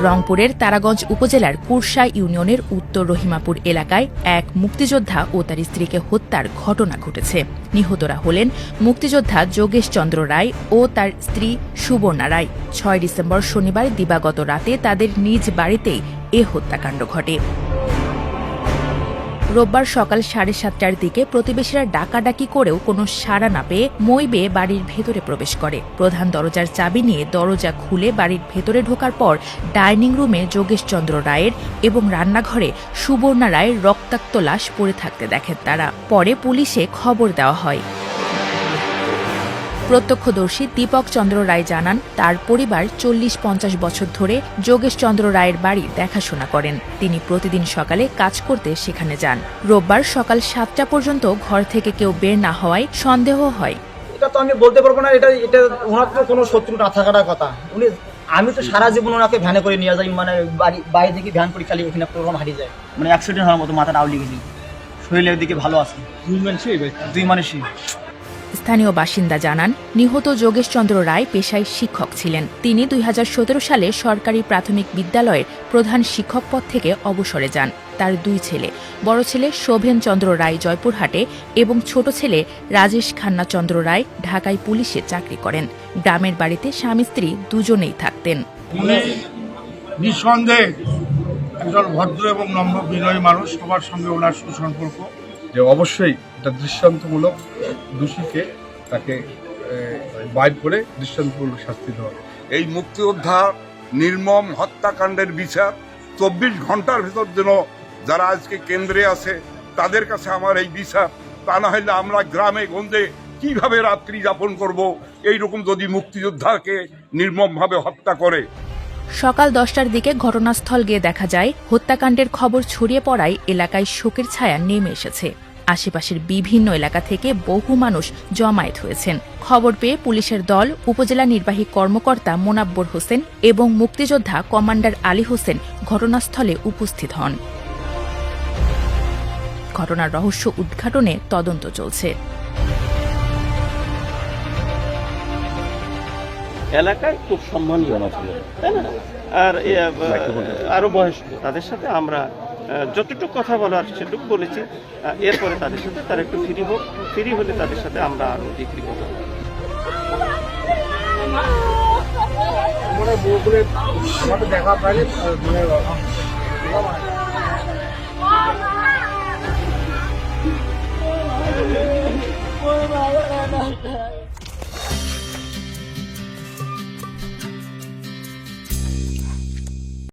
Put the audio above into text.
রংপুরের তারাগঞ্জ উপজেলার কুরসা ইউনিয়নের উত্তর রহিমাপুর এলাকায় এক মুক্তিযোদ্ধা ও তার স্ত্রীকে হত্যার ঘটনা ঘটেছে। নিহতরা হলেন মুক্তিযোদ্ধা যোগেশ চন্দ্র রায় ও তার স্ত্রী সুবর্ণা রায়। ৬ ডিসেম্বর শনিবার দিবাগত রাতে তাদের নিজ বাড়িতেই এ হত্যাকাণ্ড ঘটে। রোববার সকাল ৭:৩০টার দিকে প্রতিবেশীরা ডাকাডাকি করেও কোনো সাড়া না পেয়ে মই বেয়ে বাড়ির ভেতরে প্রবেশ করে। প্রধান দরজার চাবি নিয়ে দরজা খুলে বাড়ির ভেতরে ঢোকার পর ডাইনিং রুমে যোগেশ চন্দ্র রায়ের এবং রান্নাঘরে সুবর্ণা রায়ের রক্তাক্ত লাশ পড়ে থাকতে দেখেন তারা। পরে পুলিশে খবর দেওয়া হয়। প্রত্যক্ষদর্শী দীপক চন্দ্র রায় জানান, তার পরিবার ৪০-৫০ বছর ধরে যোগেশ চন্দ্র রায়ের বাড়ি দেখাশোনা করেন। তিনি প্রতিদিন সকালে কাজ করতে সেখানে যান। রোববার সকাল ৭টা পর্যন্ত ঘর থেকে কেউ বের না হওয়ায় সন্দেহ হয়। এটা তো আমি বলতে পারবো না, এটা ওনার তো কোনো শত্রু না থাকার কথা। আমি তো সারা জীবন ওনাকে ভ্যানে করে নিয়ে যাই, মানে বাড়ি থেকে ভ্যান করে খালি ওখানে প্রোগ্রাম হারিয়ে যায়, মানে অ্যাক্সিডেন্ট হওয়ার মতো মাথাটা আউলি গেছে, শরীরের দিকে ভালো আছে। দুই মানুষই। স্থানীয় বাসিন্দা জানান, নিহত যোগেশ চন্দ্র রায় পেশায় শিক্ষক ছিলেন। তিনি ২০১৭ সালে সরকারি প্রাথমিক বিদ্যালয়ের প্রধান শিক্ষক পদ থেকে অবসরে যান। তার দুই ছেলে, বড় ছেলে শোভেন চন্দ্র রায় জয়পুরহাটে এবং ছোট ছেলে রাজেশ খান্না চন্দ্র রায় ঢাকায় পুলিশে চাকরি করেন। গ্রামের বাড়িতে স্বামী স্ত্রী দুজনেই থাকতেন। নিঃসন্দেহে একজন ভদ্র এবং নম্র বিনয়ী মানুষ, সবার সঙ্গে ওনার সুসম্পর্ক। যে অবশ্যই এটা দৃষ্টান্তমূলক, দোষীকে তাকে বাইর করে দৃষ্টান্তমূলক শাস্তি দেওয়া। এই মুক্তিযোদ্ধা নির্মম হত্যাকাণ্ডের বিচার ২৪ ঘন্টার ভিতর যেন যারা আজকে কেন্দ্রে আছে তাদের কাছে আমার এই বিচার, তা না হলে আমরা গ্রামে গঞ্জে কিভাবে রাত্রি যাপন করব এইরকম যদি মুক্তিযোদ্ধাকে নির্মমভাবে হত্যা করে। সকাল 10টার দিকে ঘটনাস্থল গিয়ে দেখা যায় হত্যাকাণ্ডের খবর ছড়িয়ে পড়ায় এলাকায় শোকের ছায়া নেমে এসেছে। আশেপাশের বিভিন্ন এলাকা থেকে বহু মানুষ জমায়েত হয়েছেন। খবর পেয়ে পুলিশের দল, উপজেলা নির্বাহী কর্মকর্তা মোনাব্বর হোসেন এবং মুক্তিযোদ্ধা কমান্ডার আলী হোসেন ঘটনাস্থলে উপস্থিত হন। ঘটনার রহস্য উদ্ঘাটনে তদন্ত চলছে। এলাকায় খুব সম্মানীয় ছিল, তাই না? আর আরো বয়স্ক, তাদের সাথে আমরা যতটুকু কথা বলার সেটুকু বলেছি। এরপরে তাদের সাথে তারা একটু ফ্রি হলে তাদের সাথে আমরা আরো ডিগ্রি কথা দেখা